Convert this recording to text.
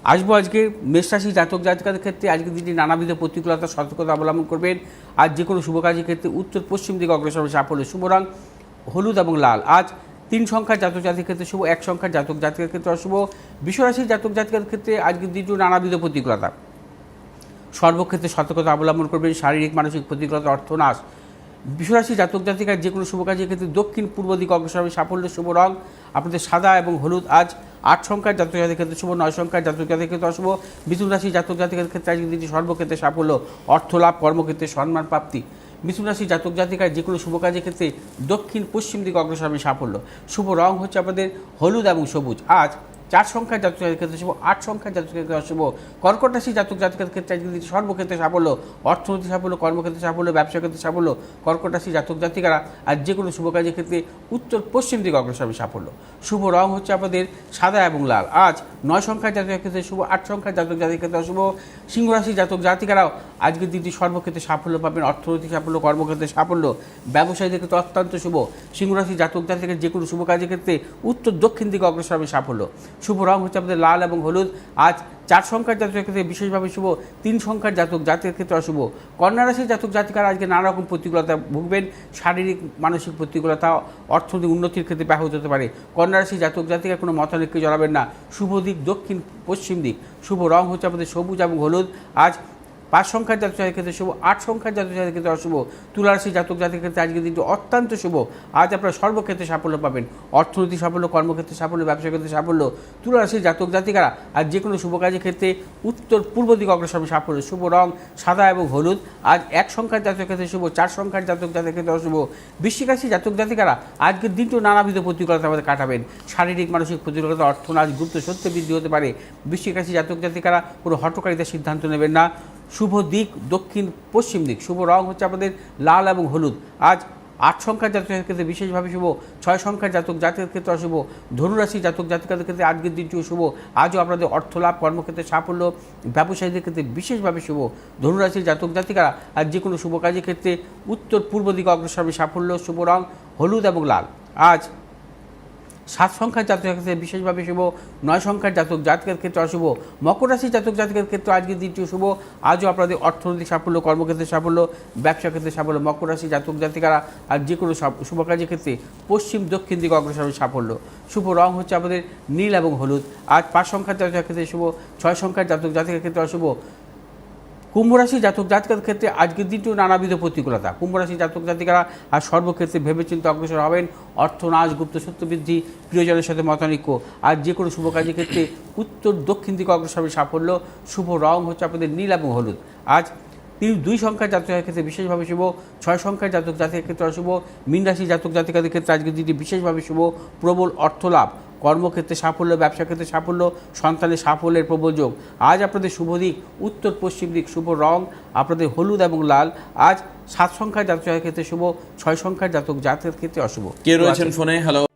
আসবো আজকে মেষ রাশি জাতক জাতিকাদের ক্ষেত্রে আজকের দিনটি নানাবিধ প্রতিকূলতা সতর্কতা অবলম্বন করবেন। আজ যে কোনো শুভ কাজের ক্ষেত্রে উত্তর পশ্চিম দিকে অগ্রসর হবে সাফল্য। শুভ রং হলুদ এবং লাল। আজ 3 সংখ্যার জাতক জাতিকার ক্ষেত্রে শুভ, 1 সংখ্যার জাতক জাতিকার ক্ষেত্রে অশুভ। বৃষরাশির জাতক জাতিকাদের ক্ষেত্রে আজকের দিনটি নানাবিধ প্রতিকূলতা, সর্বক্ষেত্রে সতর্কতা অবলম্বন করবেন। শারীরিক মানসিক প্রতিকূলতা, অর্থনাশ। বৃষরাশি জাতক জাতিকার যে কোনো শুভ কাজের ক্ষেত্রে দক্ষিণ পূর্ব দিকে অগ্রসর হবে সাফল্য। শুভ রং আপনাদের সাদা এবং হলুদ। আজ 8 সংখ্যার জাতক জাতিকার ক্ষেত্রে শুভ, 9 সংখ্যার জাতক জাতিকার ক্ষেত্রে অশুভ। মিথুন রাশি জাতক জাতিকার ক্ষেত্রে আজকের দিনটি সর্বক্ষেত্রে সাফল্য, অর্থ লাভ, কর্মক্ষেত্রে সম্মান প্রাপ্তি। মিথুন রাশি জাতক জাতিকার যে কোনো শুভ কাজের ক্ষেত্রে দক্ষিণ পশ্চিম দিকে অগ্রসর হবে সাফল্য। শুভ রং হচ্ছে আপনাদের হলুদ এবং সবুজ। আজ 4 সংখ্যার জাতক জাতিকার ক্ষেত্রে শুভ, 8 সংখ্যার জাতক জাতিকার ক্ষেত্রে অশুভ। কর্কট রাশি জাতক জাতিকার ক্ষেত্রে আজকের দিনটি সর্বক্ষেত্রে সাফল্য, অর্থনৈতিক সাফল্য, কর্মক্ষেত্রে সাফল্য, ব্যবসা ক্ষেত্রে সাফল্য। কর্কট রাশি জাতক জাতিকারা আর যে কোনো শুভ কাজের ক্ষেত্রে উত্তর পশ্চিম দিকে অগ্রসর হবে সাফল্য। শুভ রং হচ্ছে আপনাদের সাদা এবং লাল। আজ 9 সংখ্যার জাতকের ক্ষেত্রে শুভ, 8 সংখ্যার জাতক জাতিকার ক্ষেত্রে অশুভ। সিংহ রাশি জাতক জাতিকারাও আজকের দিনটি সর্বক্ষেত্রে সাফল্য পাবেন, অর্থনৈতিক সাফল্য, কর্মক্ষেত্রে সাফল্য, ব্যবসায়ীদের ক্ষেত্রে অত্যন্ত শুভ। সিংহ রাশি জাতক জাতিকার যে কোনো শুভ কাজের ক্ষেত্রে উত্তর দক্ষিণ দিকে অগ্রসর হবে সাফল্য। শুভ রং হচ্ছে আপনাদের লাল এবং হলুদ। আজ 4 সংখ্যার জাতকের ক্ষেত্রে বিশেষভাবে শুভ, 3 সংখ্যার জাতক জাতিকার ক্ষেত্রে অশুভ। কন্যা রাশির জাতক জাতিকারা আজকে নানা রকম প্রতিকূলতা ভুগবেন, শারীরিক মানসিক প্রতিকূলতা, অর্থনৈতিক উন্নতির ক্ষেত্রে ব্যাহত হতে পারে। কন্যা রাশি জাতক জাতিকার কোনো মতানৈক্যে জড়াবেন না। শুভ দিক দক্ষিণ পশ্চিম দিক। শুভ রং হচ্ছে আপনাদের সবুজ এবং হলুদ। আজ 5 সংখ্যার জাতক জাতিকার ক্ষেত্রে শুভ, 8 সংখ্যার জাতক জাতিকার ক্ষেত্রে অশুভ। তুলা রাশি জাতক জাতিকার ক্ষেত্রে আজকের দিনটি অত্যন্ত শুভ। আজ আপনারা সর্বক্ষেত্রে সাফল্য পাবেন, অর্থনৈতিক সাফল্য, কর্মক্ষেত্রে সাফল্য, ব্যবসা ক্ষেত্রে সাফল্য। তুলা রাশির জাতক জাতিকারা আজ যে কোনো শুভ কাজের ক্ষেত্রে উত্তর পূর্ব দিকে অগ্রসর হবে সাফল্য। শুভ রং সাদা এবং হলুদ। আজ 1 সংখ্যার জাতকের ক্ষেত্রে শুভ, 4 সংখ্যার জাতক জাতিকার ক্ষেত্রে অশুভ। বৃশ্চিক রাশি জাতক জাতিকারা আজকের দিনটিও নানাবিধ প্রতিকূলতা আমাদের কাটাবেন, শারীরিক মানসিক প্রতিকূলতা, অর্থনাশ, গুপ্ত সত্য বৃদ্ধি হতে পারে। বৃশ্চিক রাশি জাতক জাতিকারা কোনো হঠকারিতার সিদ্ধান্ত নেবেন না। শুভ দিক দক্ষিণ পশ্চিম দিক। শুভ রং হচ্ছে আপনাদের লাল এবং হলুদ। আজ 8 সংখ্যার জাতকের ক্ষেত্রে বিশেষভাবে শুভ, 6 সংখ্যার জাতক জাতিকার ক্ষেত্রে অশুভ। ধনুরাশি জাতক জাতিকাদের ক্ষেত্রে আজকের দিনটিও শুভ। আজও আপনাদের অর্থলাভ, কর্মক্ষেত্রে সাফল্য, ব্যবসায়ীদের ক্ষেত্রে বিশেষভাবে শুভ। ধনুরাশির জাতক জাতিকারা আজ যে কোনো শুভ কাজের ক্ষেত্রে উত্তর পূর্ব দিকে অগ্রসর হবে সাফল্য। শুভ রং হলুদ এবং লাল। আজ 7 সংখ্যার জাতকের ক্ষেত্রে বিশেষভাবে শুভ, 9 সংখ্যার জাতক জাতিকার ক্ষেত্রে অশুভ। মকর রাশির জাতক জাতিকার ক্ষেত্রে আজকের দিনটিও শুভ। আজও আপনাদের অর্থনৈতিক সাফল্য, কর্মক্ষেত্রে সাফল্য, ব্যবসা ক্ষেত্রে সাফল্য। মকর রাশি জাতক জাতিকারা আর যে কোনো শুভ কাজের ক্ষেত্রে পশ্চিম দক্ষিণ দিকে অগ্রসর হবে সাফল্য। শুভ রং হচ্ছে আপনাদের নীল এবং হলুদ। আজ 5 সংখ্যার জাতকের ক্ষেত্রে শুভ, 6 সংখ্যার জাতক জাতিকার ক্ষেত্রে অশুভ। কুম্ভ রাশি জাতক জাতিকার ক্ষেত্রে আজকের দিনটিও নানাবিধ প্রতিকূলতা। কুম্ভ রাশি জাতক জাতিকারা আর সর্বক্ষেত্রে ভেবেচিন্তে অগ্রসর হবেন, অর্থনাশ, গুপ্ত সত্য বৃদ্ধি, প্রিয়জনের সাথে মতানৈক্য। আর যে কোনো শুভ কাজের ক্ষেত্রে উত্তর দক্ষিণ দিকে অগ্রসর হবে সাফল্য। শুভ রং হচ্ছে আপনাদের নীল এবং হলুদ। আজ 2 সংখ্যার জাতকের ক্ষেত্রে বিশেষভাবে শুভ, 6 সংখ্যার জাতক জাতিকার ক্ষেত্রে অশুভ। মীন রাশি জাতক জাতিকাদের ক্ষেত্রে আজকের দিনটি বিশেষভাবে শুভ, প্রবল অর্থলাভ, কর্মক্ষেত্রে সাফল্য, ব্যবসা ক্ষেত্রে সাফল্য, সন্তানের সাফল্যের প্রবল যোগ। আজ আপনাদের শুভ দিক উত্তর পশ্চিম দিক। শুভ রং আপনাদের হলুদ এবং লাল। আজ 7 সংখ্যার জাতকের ক্ষেত্রে শুভ, 6 সংখ্যার জাতক জাতিকার ক্ষেত্রে অশুভ। কে রয়েছেন ফোনে? হ্যালো।